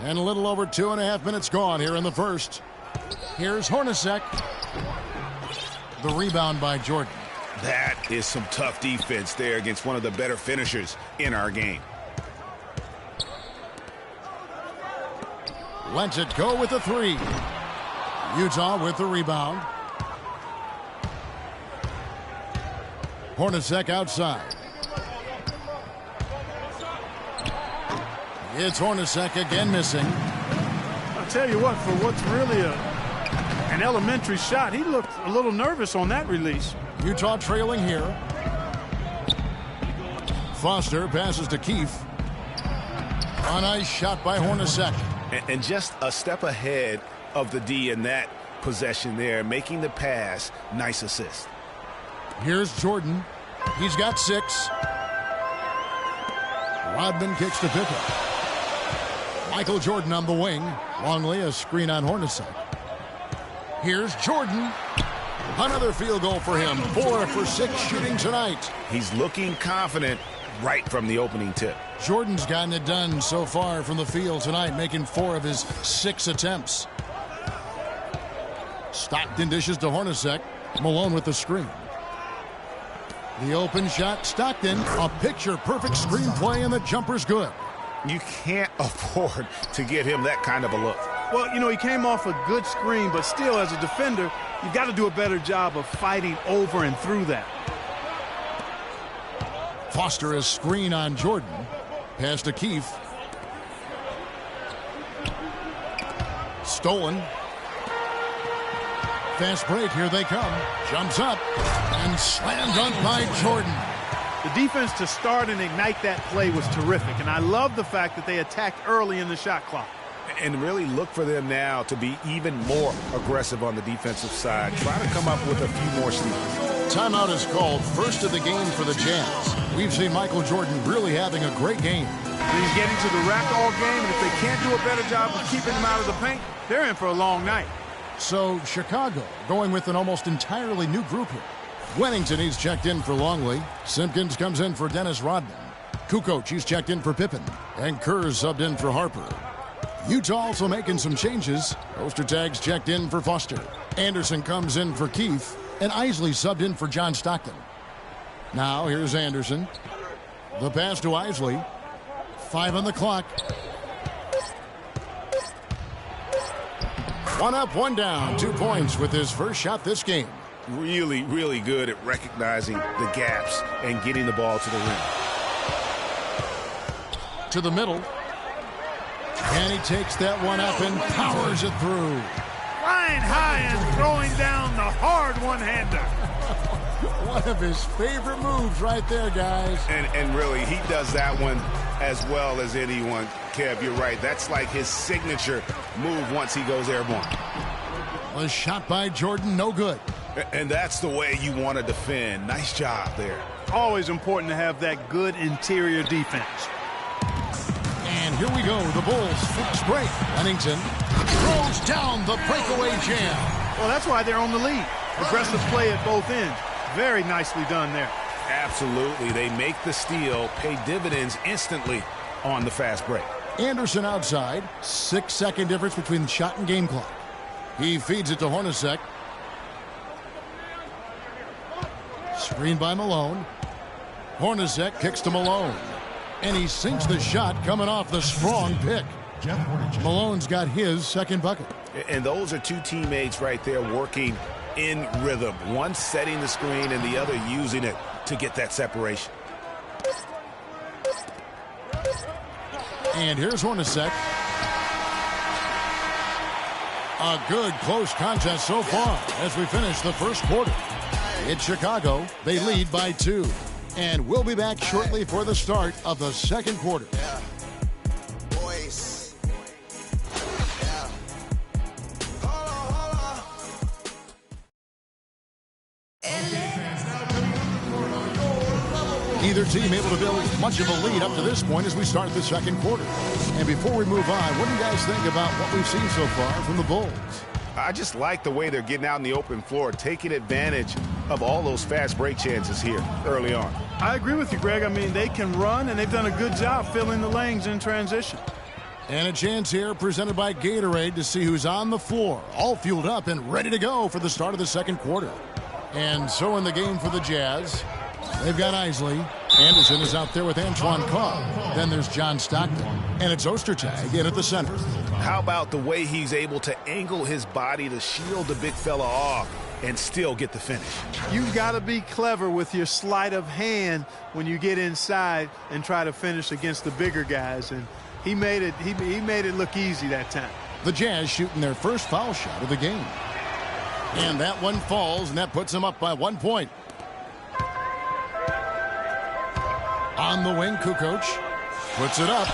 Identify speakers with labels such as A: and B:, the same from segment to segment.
A: And a little over 2.5 minutes gone here in the first. Here's Hornacek. The rebound by Jordan.
B: That is some tough defense there against one of the better finishers in our game.
A: Lets it go with the three. Utah with the rebound. Hornacek outside. It's Hornacek again missing.
C: I'll tell you what, for what's really an elementary shot, he looked a little nervous on that release.
A: Utah trailing here. Foster passes to Keefe. A nice shot by Hornacek.
B: And just a step ahead of the D in that possession there, making the pass. Nice assist.
A: Here's Jordan. He's got 6. Rodman kicks to Pippen. Michael Jordan on the wing. Longley a screen on Hornacek. Here's Jordan. Another field goal for him. 4 for 6 shooting tonight.
B: He's looking confident right from the opening tip.
A: Jordan's gotten it done so far from the field tonight, making 4 of his 6 attempts. Stockton dishes to Hornacek. Malone with the screen. The open shot, Stockton. A picture-perfect screenplay, and the jumper's good.
B: You can't afford to give him that kind of a look.
C: Well, you know, he came off a good screen, but still, as a defender, you've got to do a better job of fighting over and through that.
A: Foster is screen on Jordan. Pass to Keefe. Stolen. Fast break, here they come. Jumps up and slam dunk by Jordan.
C: The defense to start and ignite that play was terrific, and I love the fact that they attacked early in the shot clock.
B: And really look for them now to be even more aggressive on the defensive side. Try to come up with a few more steals.
A: Timeout is called. First of the game for the Jazz. We've seen Michael Jordan really having a great game.
C: He's getting to the rack all game, and if they can't do a better job of keeping him out of the paint, they're in for a long night.
A: So Chicago going with an almost entirely new group here. Wennington, he's checked in for Longley. Simpkins comes in for Dennis Rodman. Kukoc, he's checked in for Pippen. And Kerr's subbed in for Harper. Utah also making some changes. Ostertag's checked in for Foster. Anderson comes in for Keefe. And Isley subbed in for John Stockton. Now here's Anderson. The pass to Isley. 5 on the clock. 1 up, 1 down. 2 points with his first shot this game.
B: Really, really good at recognizing the gaps and getting the ball to the rim.
A: To the middle. And he takes that one up and powers it through.
C: Flying high and throwing down the hard one-hander.
A: One of his favorite moves right there, guys.
B: And really, he does that one as well as anyone. Kev, you're right. That's like his signature move once he goes airborne.
A: A shot by Jordan, no good.
B: And that's the way you want to defend. Nice job there.
C: Always important to have that good interior defense.
A: And here we go. The Bulls fast break. Wennington throws down the breakaway jam.
C: Well, that's why they're on the lead. Aggressive play at both ends. Very nicely done there.
B: Absolutely. They make the steal, pay dividends instantly on the fast break.
A: Anderson outside. 6-second difference between shot and game clock. He feeds it to Hornacek. Screen by Malone. Hornacek kicks to Malone. And he sinks the shot coming off the strong pick. Malone's got his second bucket.
B: And those are two teammates right there working in rhythm. One setting the screen and the other using it to get that separation.
A: And here's Hornacek. A good close contest so far as we finish the first quarter. It's Chicago. They lead by 2. And we'll be back shortly for the start of the second quarter.
D: Yeah. Boys. Yeah. Hold on.
A: Either team able to build much of a lead up to this point as we start the second quarter. And before we move on, what do you guys think about what we've seen so far from the Bulls?
B: I just like the way they're getting out in the open floor, taking advantage of all those fast break chances here early on.
C: I agree with you, Greg. I mean, they can run, and they've done a good job filling the lanes in transition.
A: And a chance here presented by Gatorade to see who's on the floor, all fueled up and ready to go for the start of the second quarter. And so in the game for the Jazz, they've got Isley. Anderson is out there with Antoine Carr. Then there's John Stockton. And it's Ostertag in at the center.
B: How about the way he's able to angle his body to shield the big fella off and still get the finish?
C: You've got to be clever with your sleight of hand when you get inside and try to finish against the bigger guys. And he made it look easy that time.
A: The Jazz shooting their first foul shot of the game. And that one falls, and that puts them up by 1 point. On the wing, Kukoc puts it up.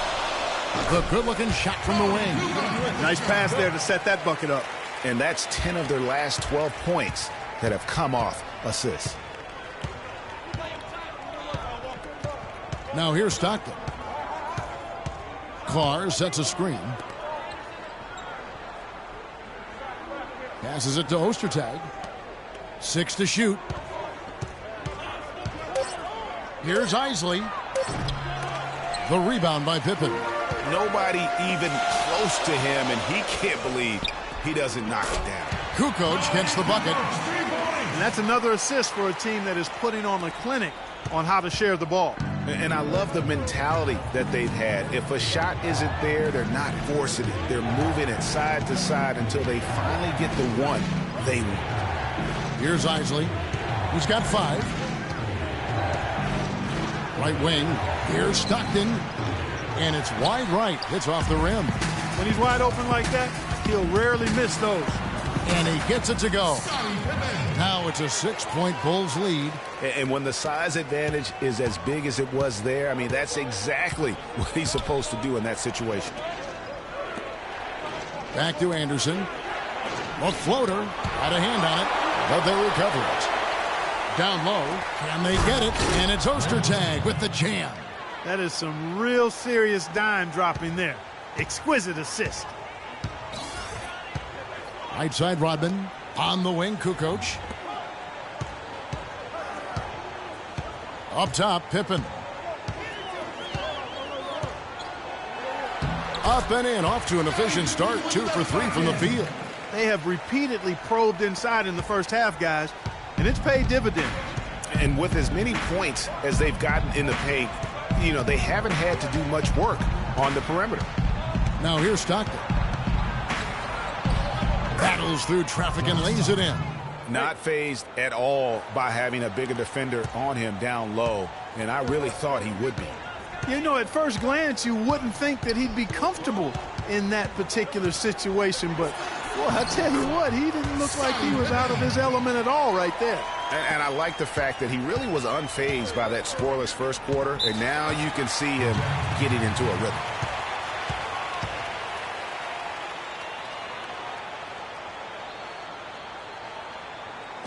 A: The good-looking shot from the wing.
C: Nice pass there to set that bucket up.
B: And that's 10 of their last 12 points that have come off assists.
A: Now here's Stockton. Carr sets a screen. Passes it to Ostertag. 6 to shoot. Here's Isley. The rebound by Pippen.
B: Nobody even close to him, and he can't believe he doesn't knock it down.
A: Kukoc gets the bucket.
C: And that's another assist for a team that is putting on a clinic on how to share the ball.
B: And I love the mentality that they've had. If a shot isn't there, they're not forcing it. They're moving it side to side until they finally get the one they want.
A: Here's Isley. He's got 5. Right wing. Here's Stockton. And it's wide right. It's off the rim.
C: When he's wide open like that, he'll rarely miss those.
A: And he gets it to go. Now it's a 6-point Bulls lead.
B: And when the size advantage is as big as it was there, I mean, that's exactly what he's supposed to do in that situation.
A: Back to Anderson. A floater. Got a hand on it, but they recover it. Down low. Can they get it? And it's Ostertag with the jam.
C: That is some real serious dime dropping there. Exquisite assist.
A: Right side Rodman. On the wing, Kukoc. Up top, Pippen. Up and in, off to an efficient start. 2 for 3 from the field.
C: They have repeatedly probed inside in the first half, guys, and it's paid dividends.
B: And with as many points as they've gotten in the paint, you know, they haven't had to do much work on the perimeter.
A: Now here's Stockton. Battles through traffic and lays it in.
B: Not fazed at all by having a bigger defender on him down low, and I really thought he would be.
C: You know, at first glance, you wouldn't think that he'd be comfortable in that particular situation, but, boy, I tell you what, he didn't look like he was out of his element at all right there.
B: And I like the fact that he really was unfazed by that scoreless first quarter, and now you can see him getting into a rhythm.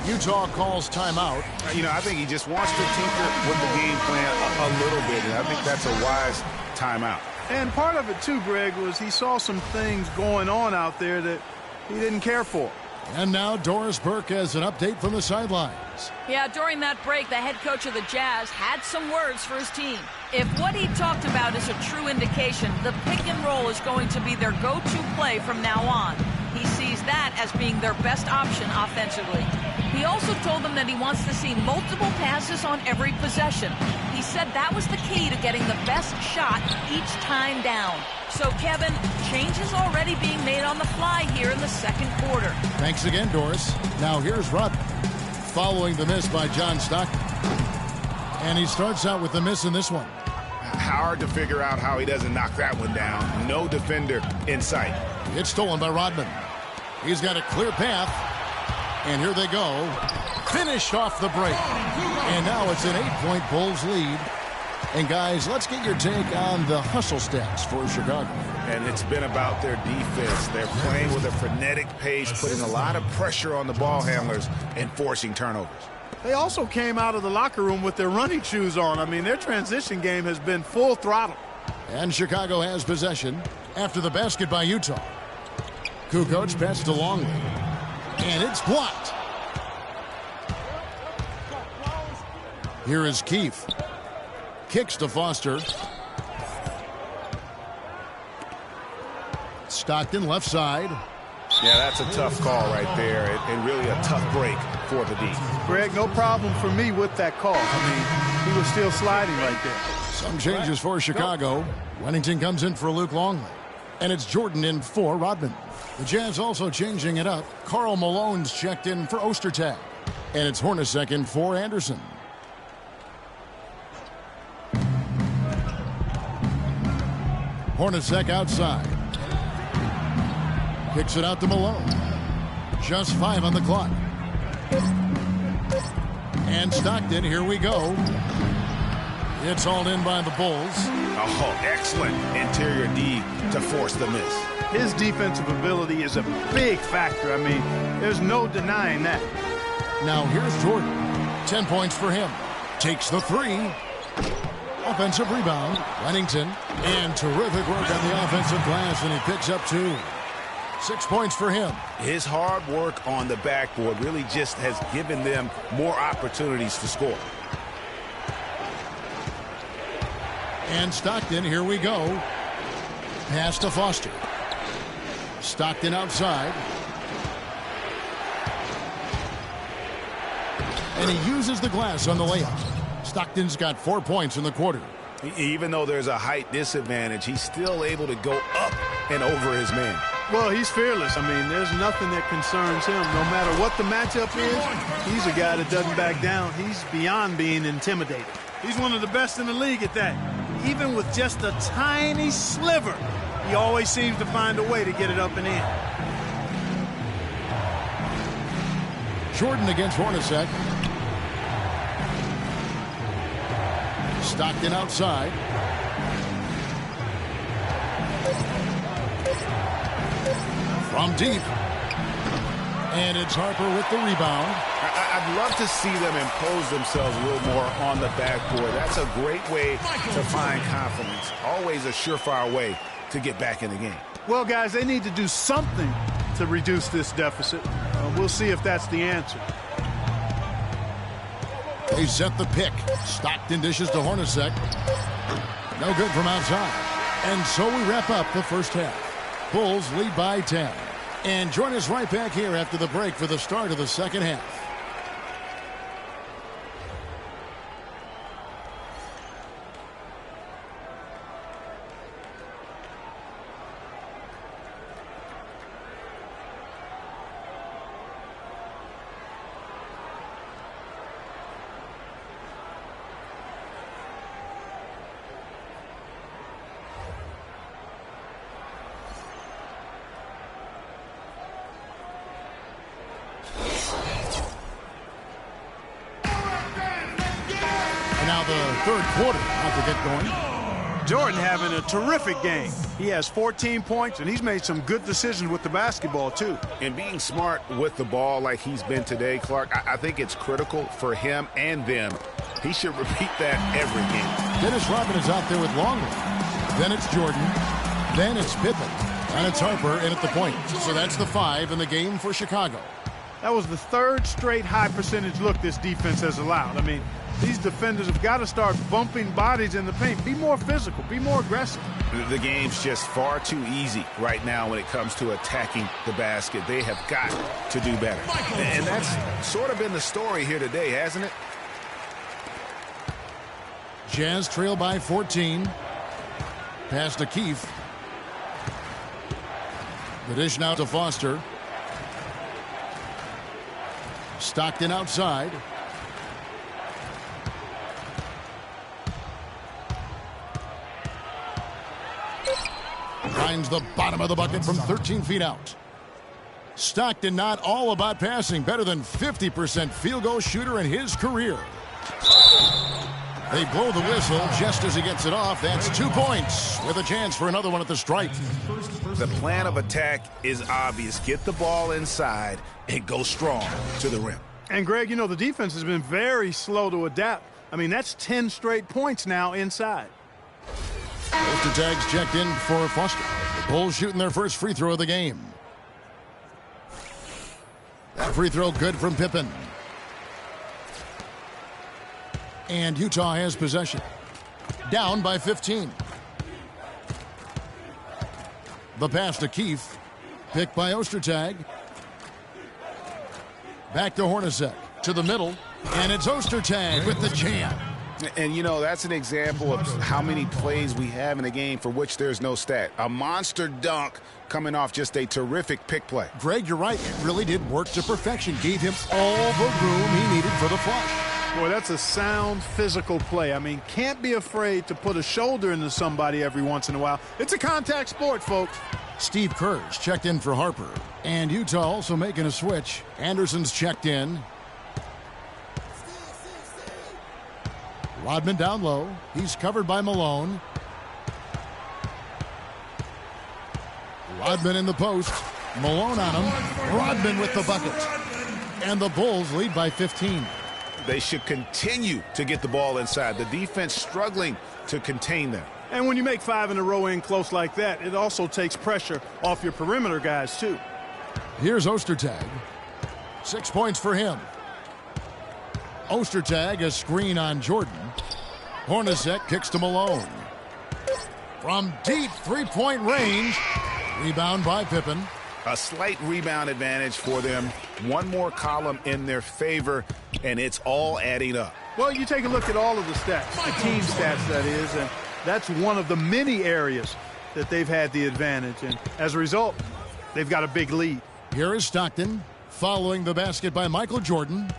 A: Utah calls timeout.
B: You know, I think he just wants to tinker with the game plan a little bit, and I think that's a wise timeout.
C: And part of it, too, Greg, was he saw some things going on out there that he didn't care for.
A: And now Doris Burke has an update from the sidelines.
E: Yeah, during that break, the head coach of the Jazz had some words for his team. If what he talked about is a true indication, the pick and roll is going to be their go-to play from now on. He sees that as being their best option offensively. He also told them that he wants to see multiple passes on every possession. He said that was the key to getting the best shot each time down. So, Kevin, change is already being made on the fly here in the second quarter.
A: Thanks again, Doris. Now here's Rodman, following the miss by John Stockton. And he starts out with the miss in this one.
B: Hard to figure out how he doesn't knock that one down. No defender in sight.
A: It's stolen by Rodman. He's got a clear path. And here they go. Finished off the break. And now it's an 8-point Bulls lead. And, guys, let's get your take on the hustle stats for Chicago.
B: And it's been about their defense. They're playing with a frenetic pace, putting a lot of pressure on the ball handlers and forcing turnovers.
C: They also came out of the locker room with their running shoes on. I mean, their transition game has been full throttle.
A: And Chicago has possession after the basket by Utah. Kukoc passed to Longley. And it's blocked. Here is Keefe. Kicks to Foster. Stockton left side.
B: Yeah, that's a tough call right there, and really a tough break for the D.
C: Greg, no problem for me with that call. I mean, he was still sliding right there.
A: Some changes for Chicago. Wennington comes in for Luke Longley. And it's Jordan in for Rodman. The Jazz also changing it up. Karl Malone's checked in for Ostertag. And it's Hornacek in for Anderson. Hornacek outside. Kicks it out to Malone. Just 5 on the clock. And Stockton, here we go. It's hauled in by the Bulls.
B: Oh, excellent interior D to force the miss.
C: His defensive ability is a big factor. I mean, there's no denying that.
A: Now here's Jordan. 10 points for him. Takes the 3. Offensive rebound. Wennington. And terrific work on the offensive glass, and he picks up 2. 6 points for him.
B: His hard work on the backboard really just has given them more opportunities to score.
A: And Stockton, here we go. Pass to Foster. Stockton outside. And he uses the glass on the layup. Stockton's got 4 points in the quarter.
B: Even though there's a height disadvantage, he's still able to go up and over his man.
C: Well, he's fearless. I mean, there's nothing that concerns him. No matter what the matchup is, he's a guy that doesn't back down. He's beyond being intimidated. He's one of the best in the league at that. Even with just a tiny sliver, he always seems to find a way to get it up and in.
A: Jordan against Hornacek. Stockton outside. From deep. And it's Harper with the rebound.
B: I'd love to see them impose themselves a little more on the backboard. That's a great way to find confidence. Always a surefire way to get back in the game.
C: Well, guys, they need to do something to reduce this deficit. We'll see if that's the answer.
A: They set the pick. Stockton dishes to Hornacek. No good from outside. And so we wrap up the first half. Bulls lead by 10. And join us right back here after the break for the start of the second half. Third quarter about to get going.
C: Jordan having a terrific game. He has 14 points, and he's made some good decisions with the basketball, too.
B: And being smart with the ball like he's been today, Clark, I think it's critical for him and them. He should repeat that every game.
A: Dennis Rodman is out there with Longley. Then it's Jordan. Then it's Pippen. And it's Harper in at the point. So that's the 5 in the game for Chicago.
C: That was the third straight high percentage look this defense has allowed. I mean, these defenders have got to start bumping bodies in the paint. Be more physical. Be more aggressive.
B: The game's just far too easy right now when it comes to attacking the basket. They have got to do better. And that's sort of been the story here today, hasn't it?
A: Jazz trail by 14. Pass to Keefe. The dish now to Foster. Stockton outside. Finds the bottom of the bucket from 13 feet out. Stockton not all about passing. Better than 50% field goal shooter in his career. They blow the whistle just as he gets it off. That's 2 points with a chance for another one at the stripe.
B: The plan of attack is obvious. Get the ball inside and go strong to the rim.
C: And, Greg, you know, the defense has been very slow to adapt. I mean, that's 10 straight points now inside.
A: Ostertag's checked in for Foster. The Bulls shooting their first free throw of the game. That free throw good from Pippen. And Utah has possession. Down by 15. The pass to Keefe. Picked by Ostertag. Back to Hornacek. To the middle. And it's Ostertag with the jam.
B: And, you know, that's an example of how many plays we have in a game for which there's no stat. A monster dunk coming off just a terrific pick play.
A: Greg, you're right. It really did work to perfection. Gave him all the room he needed for the flush.
C: Boy, that's a sound physical play. I mean, can't be afraid to put a shoulder into somebody every once in a while. It's a contact sport, folks.
A: Steve Kerr's checked in for Harper. And Utah also making a switch. Anderson's checked in. Rodman down low. He's covered by Malone. Rodman in the post. Malone on him. Rodman with the bucket. And the Bulls lead by 15.
B: They should continue to get the ball inside. The defense struggling to contain them.
C: And when you make 5 in a row in close like that, it also takes pressure off your perimeter guys, too.
A: Here's Ostertag. 6 points for him. Ostertag, a screen on Jordan. Hornacek kicks to Malone. From deep three-point range. Rebound by Pippen.
B: A slight rebound advantage for them. One more column in their favor, and it's all adding up.
C: Well, you take a look at all of the stats, the team stats, that is, and that's one of the many areas that they've had the advantage. And as a result, they've got a big lead.
A: Here is Stockton, following the basket by Michael Jordan.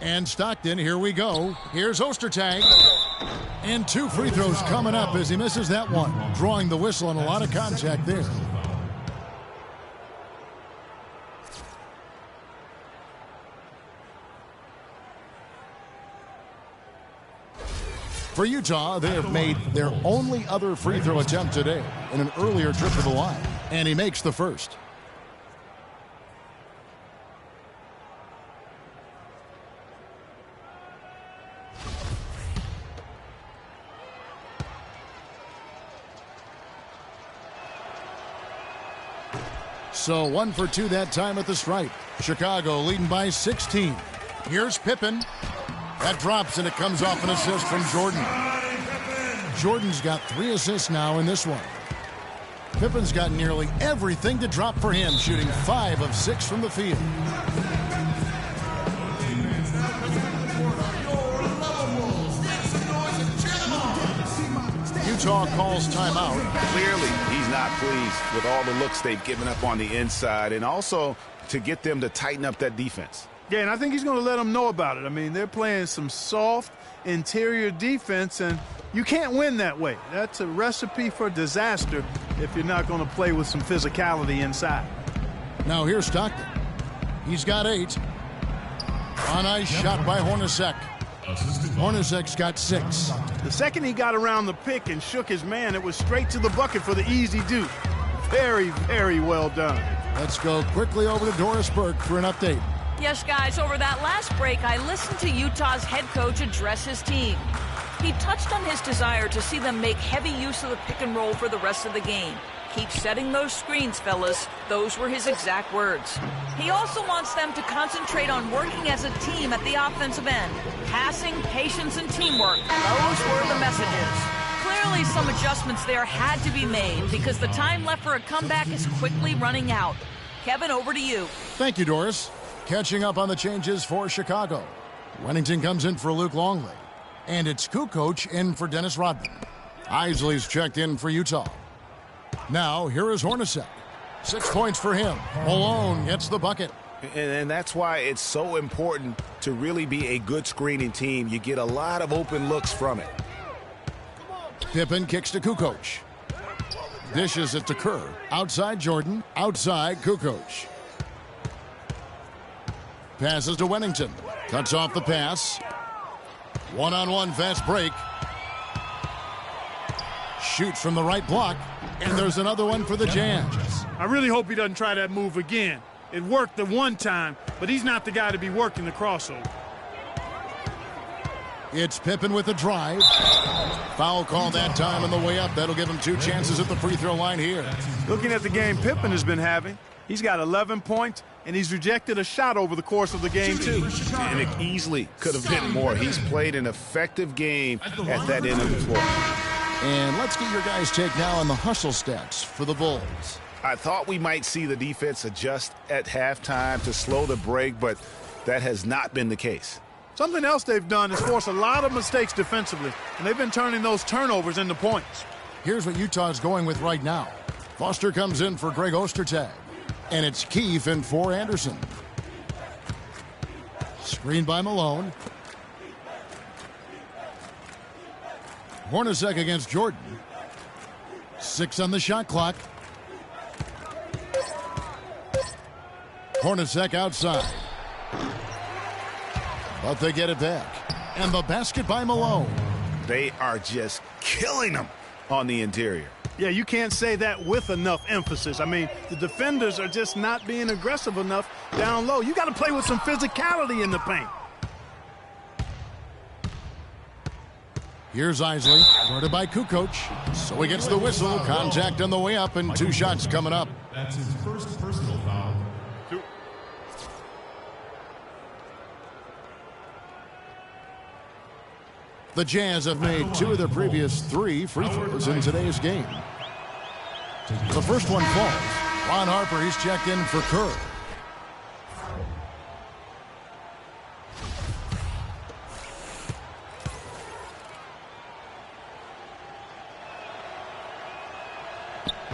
A: And Stockton, here we go. Here's Ostertag. And 2 free throws coming up as he misses that one. Drawing the whistle and a lot of contact there. For Utah, they have made their only other free throw attempt today in an earlier trip to the line. And he makes the first. So 1 for 2 that time at the stripe. Chicago leading by 16. Here's Pippen. That drops and it comes off an assist from Jordan. Jordan's got 3 assists now in this one. Pippen's got nearly everything to drop for him, shooting 5 of 6 from the field. Utah calls timeout.
B: Clearly, he's not pleased with all the looks they've given up on the inside, and also to get them to tighten up that defense.
C: Yeah, and I think he's going to let them know about it. I mean, they're playing some soft interior defense, and you can't win that way. That's a recipe for disaster if you're not going to play with some physicality inside.
A: Now here's Stockton. He's got 8. A nice shot by Hornacek. Hornacek's got 6.
C: The second he got around the pick and shook his man, it was straight to the bucket for the easy deuce. Very, very well done.
A: Let's go quickly over to Doris Burke for an update.
E: Yes, guys, over that last break, I listened to Utah's head coach address his team. He touched on his desire to see them make heavy use of the pick and roll for the rest of the game. Keep setting those screens, fellas. Those were his exact words. He also wants them to concentrate on working as a team at the offensive end. Passing, patience, and teamwork. Those were the messages. Clearly, some adjustments there had to be made because the time left for a comeback is quickly running out. Kevin, over to you.
A: Thank you, Doris. Catching up on the changes for Chicago. Wennington comes in for Luke Longley. And it's Kukoc in for Dennis Rodman. Isley's checked in for Utah. Now, here is Hornacek. 6 points for him. Malone gets the bucket.
B: And that's why it's so important to really be a good screening team. You get a lot of open looks from it.
A: Pippen kicks to Kukoc. Dishes it to Kerr. Outside Jordan. Outside Kukoc. Passes to Wennington. Cuts off the pass. One-on-one fast break. Shoots from the right block. And there's another one for the Jazz.
C: I really hope he doesn't try that move again. It worked the one time, but he's not the guy to be working the crossover.
A: It's Pippen with the drive. Foul call that time on the way up. That'll give him 2 chances at the free throw line here.
C: Looking at the game Pippen has been having, he's got 11 points, and he's rejected a shot over the course of the game, too.
B: And it easily could have been more. He's played an effective game at that end of the floor.
A: And let's get your guys' take now on the hustle stats for the Bulls.
B: I thought we might see the defense adjust at halftime to slow the break, but that has not been the case.
C: Something else they've done is force a lot of mistakes defensively, and they've been turning those turnovers into points.
A: Here's what Utah's going with right now. Foster comes in for Greg Ostertag. And it's Keefe in for Anderson. Screen by Malone. Hornacek against Jordan. 6 on the shot clock. Hornacek outside. But they get it back. And the basket by Malone.
B: They are just killing them on the interior.
C: Yeah, you can't say that with enough emphasis. I mean, the defenders are just not being aggressive enough down low. You got to play with some physicality in the paint.
A: Here's Isley, guarded by Kukoc. So he gets the whistle. Contact on the way up, and 2 shots coming up.
F: That's his first personal foul.
A: The Jazz have made 2 of their previous 3 free throws in today's game. The first one falls. Ron Harper, he's checked in for Kerr.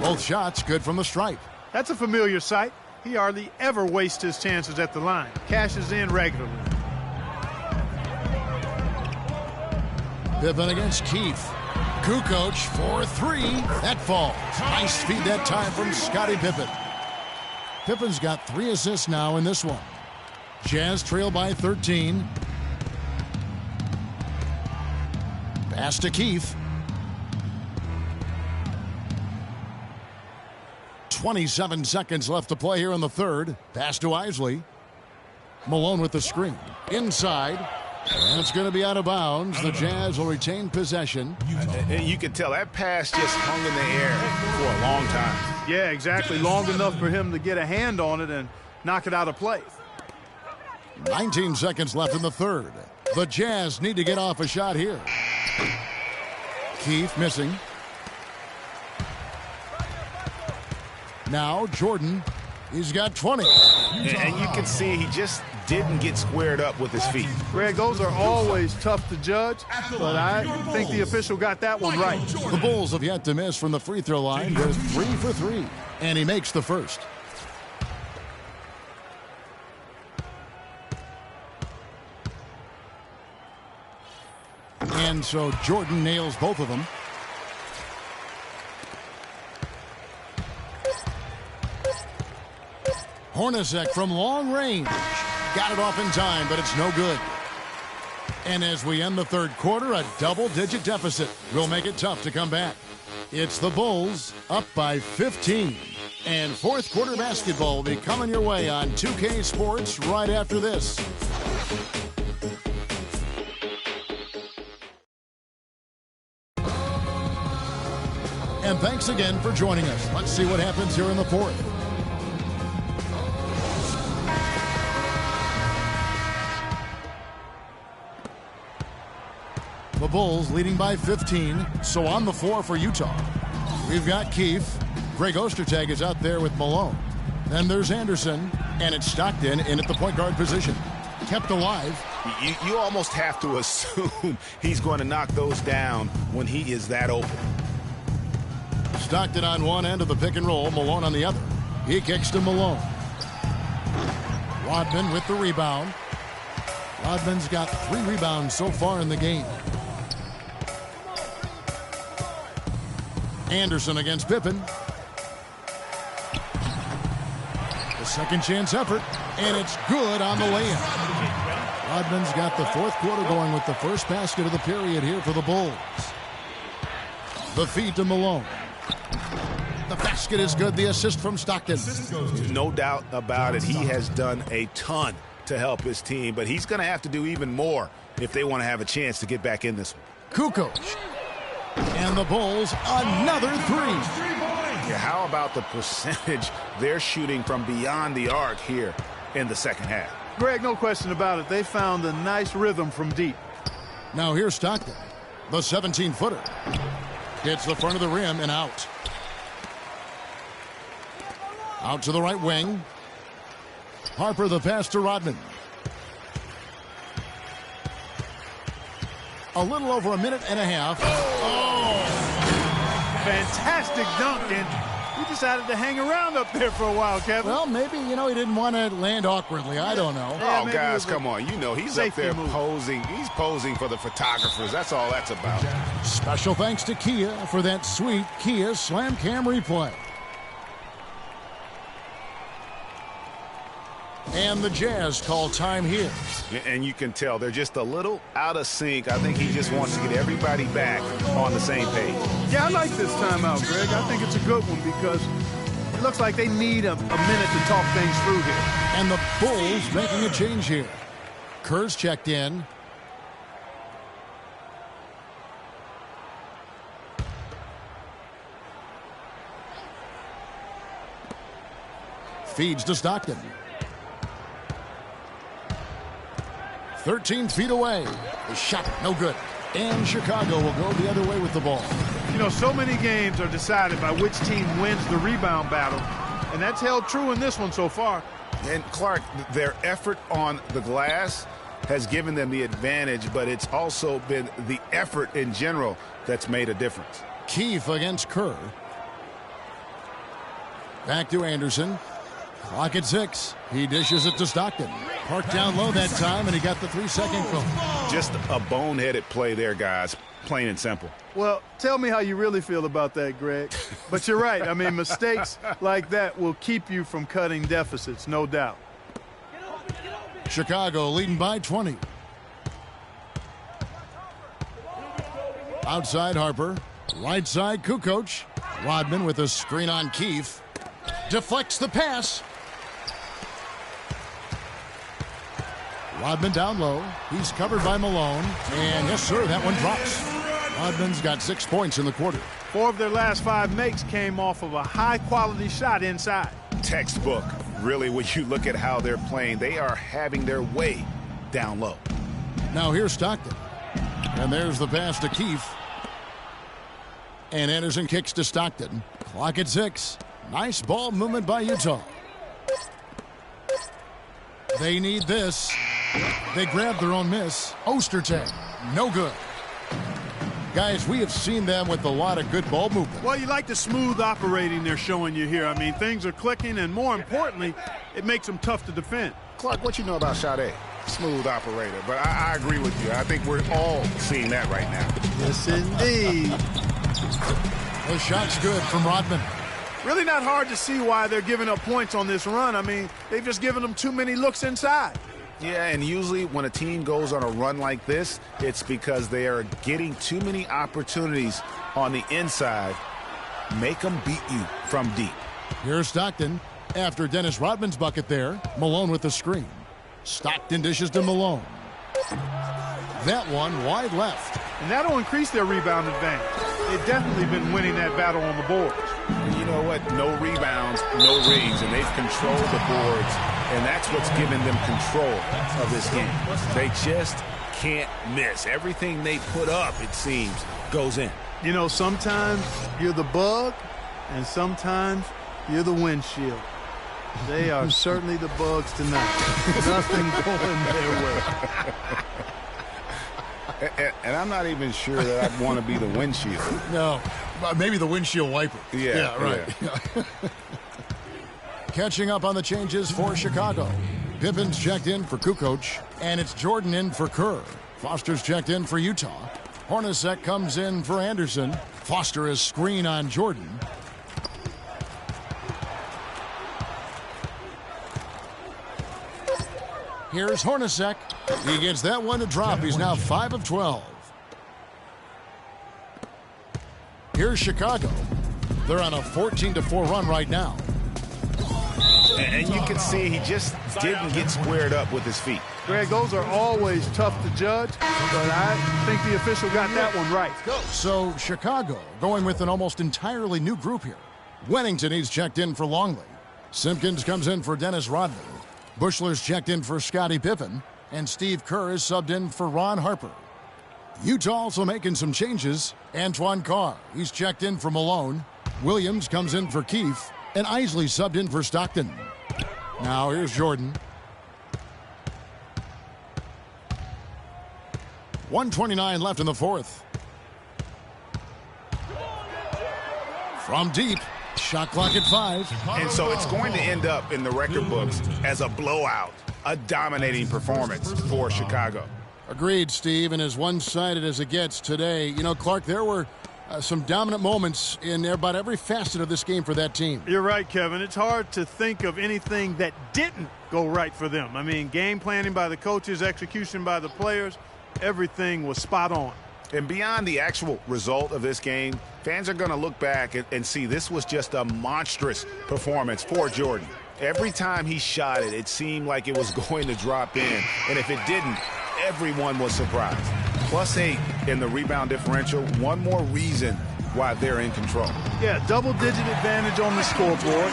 A: Both shots good from the stripe.
C: That's a familiar sight. He hardly ever wastes his chances at the line. Cashes in regularly.
A: Pippen against Keefe. Kukoc for 3. That falls. Nice feed that time from Scottie Pippen. Pippen's got 3 assists now in this one. Jazz trail by 13. Pass to Keefe. 27 seconds left to play here in the third. Pass to Isley. Malone with the screen. Inside. And it's going to be out of bounds. The Jazz will retain possession.
B: And you can tell that pass just hung in the air for a long time.
C: Yeah, exactly. Long enough for him to get a hand on it and knock it out of play.
A: 19 seconds left in the third. The Jazz need to get off a shot here. Keefe missing. Now Jordan. He's got 20.
B: And you can see he just didn't get squared up with his feet.
C: Greg, those are always tough to judge, but I think the official got that one right.
A: The Bulls have yet to miss from the free throw line. They're 3 for 3. And he makes the first. And so Jordan nails both of them. Hornacek from long range. Got it off in time, but it's no good. And as we end the third quarter, a double-digit deficit will make it tough to come back. It's the Bulls up by 15. And fourth quarter basketball will be coming your way on 2K Sports right after this. And thanks again for joining us. Let's see what happens here in the fourth. The Bulls leading by 15, so on the floor for Utah. We've got Keefe. Greg Ostertag is out there with Malone. Then there's Anderson, and it's Stockton in at the point guard position. Kept alive.
B: You almost have to assume he's going to knock those down when he is that open.
A: Stockton on one end of the pick and roll, Malone on the other. He kicks to Malone. Rodman with the rebound. Rodman's got 3 rebounds so far in the game. Anderson against Pippen. The second chance effort, and it's good on the layup. Rodman's got the fourth quarter going with the first basket of the period here for the Bulls. The feed to Malone. The basket is good. The assist from Stockton.
B: No doubt about it. He has done a ton to help his team, but he's going to have to do even more if they want to have a chance to get back in this one.
A: Kukoc. And the Bulls, another 3.
B: Yeah, how about the percentage they're shooting from beyond the arc here in the second half?
C: Greg, no question about it. They found a nice rhythm from deep.
A: Now here's Stockton, the 17-footer. Hits the front of the rim and out. Out to the right wing. Harper the pass to Rodman. A little over a minute and a half.
C: Oh! Fantastic dunk, and he decided to hang around up there for a while, Kevin.
A: Well, maybe, he didn't want to land awkwardly. I don't know.
C: Yeah,
B: Oh, guys, come on. He's up there posing. He's posing for the photographers. That's all that's about.
A: Special thanks to Kia for that sweet Kia Slam Cam replay. And the Jazz call time here.
B: And you can tell they're just a little out of sync. I think he just wants to get everybody back on the same page.
C: Yeah, I like this timeout, Greg. I think it's a good one because it looks like they need a minute to talk things through here.
A: And the Bulls making a change here. Kerr's checked in. Feeds to Stockton. 13 feet away. The shot, no good. And Chicago will go the other way with the ball.
C: So many games are decided by which team wins the rebound battle, and that's held true in this one so far.
B: And, Clark, their effort on the glass has given them the advantage, but it's also been the effort in general that's made a difference.
A: Keefe against Kerr. Back to Anderson. Clock at 6. He dishes it to Stockton. Parked down low that time, and he got the 3-second call.
B: Just a boneheaded play there, guys. Plain and simple.
C: Well, tell me how you really feel about that, Greg. But you're right. I mean, mistakes like that will keep you from cutting deficits, no doubt.
A: Chicago leading by 20. Outside Harper. Right side Kukoc. Rodman with a screen on Keefe. Deflects the pass. Rodman down low. He's covered by Malone. And yes, sir, that one drops. Rodman's got 6 points in the quarter.
C: 4 of their last 5 makes came off of a high-quality shot inside.
B: Textbook. Really, when you look at how they're playing, they are having their way down low.
A: Now here's Stockton. And there's the pass to Keefe. And Anderson kicks to Stockton. Clock at 6. Nice ball movement by Utah. They need this. They grabbed their own miss. Ostertag, no good. Guys, we have seen them with a lot of good ball movement.
C: Well, you like the smooth operating they're showing you here. I mean, things are clicking, and more importantly, it makes them tough to defend.
B: Clark, what you know about Sade? Smooth operator. But I agree with you. I think we're all seeing that right now.
C: Yes, indeed.
A: The shot's good from Rodman.
C: Really not hard to see why they're giving up points on this run. I mean, they've just given them too many looks inside.
B: Yeah, and usually when a team goes on a run like this, it's because they are getting too many opportunities on the inside. Make them beat you from deep.
A: Here's Stockton. After Dennis Rodman's bucket there, Malone with the screen. Stockton dishes to Malone. That one wide left.
C: And that'll increase their rebound advantage. They've definitely been winning that battle on the boards.
B: You know what? No rebounds, no rings, and they've controlled the boards, and that's what's given them control of this game. They just can't miss. Everything they put up, it seems, goes in.
C: Sometimes you're the bug, and sometimes you're the windshield. They are certainly the bugs tonight. Nothing going their way.
B: And I'm not even sure that I'd want to be the windshield.
A: No, maybe the windshield wiper.
B: Yeah,
A: right. Yeah. Catching up on the changes for Chicago. Pippen's checked in for Kukoc, and it's Jordan in for Kerr. Foster's checked in for Utah. Hornacek comes in for Anderson. Foster is screen on Jordan. Here's Hornacek. He gets that one to drop. He's now 5 of 12. Here's Chicago. They're on a 14-4 run right now.
B: And you can see he just didn't get squared up with his feet.
C: Greg, those are always tough to judge, but I think the official got that one right.
A: So Chicago going with an almost entirely new group here. Wennington, he's checked in for Longley. Simpkins comes in for Dennis Rodman. Bushler's checked in for Scottie Pippen. And Steve Kerr is subbed in for Ron Harper. Utah also making some changes. Antoine Carr, he's checked in for Malone. Williams comes in for Keefe. And Isley subbed in for Stockton. Now here's Jordan. 1:29 left in the fourth. From deep, shot clock at 5.
B: And so it's going to end up in the record books as a blowout, a dominating performance for Chicago.
A: Agreed, Steve, and as one-sided as it gets today. You know, Clark, there were some dominant moments in about every facet of this game for that team.
C: You're right, Kevin. It's hard to think of anything that didn't go right for them. I mean, game planning by the coaches, execution by the players, everything was spot on.
B: And beyond the actual result of this game, fans are going to look back and see this was just a monstrous performance for Jordan. Every time he shot it, it seemed like it was going to drop in. And if it didn't, everyone was surprised. +8 in the rebound differential. One more reason why they're in control.
C: Yeah, double-digit advantage on the scoreboard.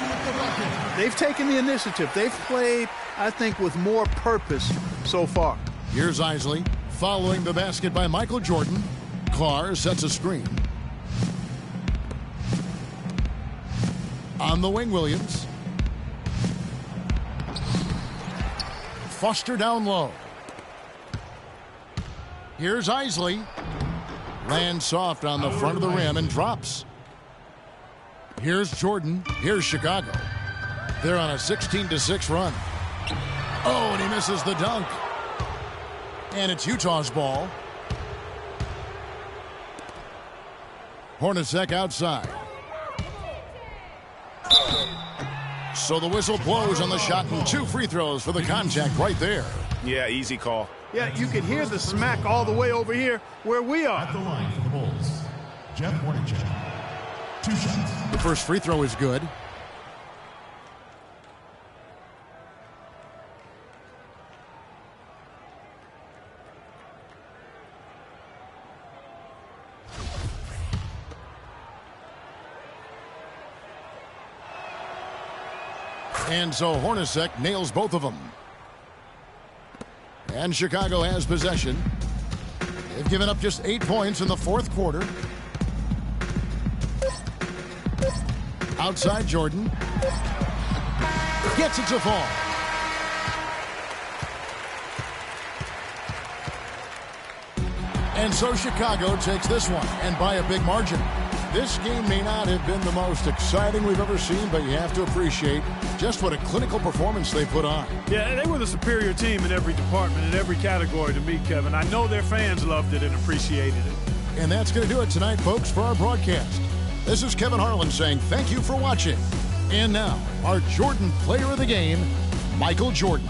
C: They've taken the initiative. They've played, I think, with more purpose so far.
A: Here's Isley following the basket by Michael Jordan. Carr sets a screen. On the wing, Williams. Foster down low. Here's Isley. Lands soft on the front of the rim and drops. Here's Jordan. Here's Chicago. They're on a 16-6 run. Oh, and he misses the dunk. And it's Utah's ball. Hornacek outside. So the whistle blows on the shot and 2 free throws for the contact right there.
B: Yeah, easy call.
C: Yeah, you can hear the smack all the way over here where we are.
F: At the line for the Bulls, Jeff Hornacek. 2 shots.
A: The first free throw is good. And so Hornacek nails both of them. And Chicago has possession. They've given up just 8 points in the fourth quarter. Outside Jordan. Gets it to fall. And so Chicago takes this one, and by a big margin. This game may not have been the most exciting we've ever seen, but you have to appreciate just what a clinical performance they put on.
C: Yeah, they were the superior team in every department, in every category to me, Kevin. I know their fans loved it and appreciated it.
A: And that's going to do it tonight, folks, for our broadcast. This is Kevin Harlan saying thank you for watching. And now, our Jordan Player of the Game, Michael Jordan.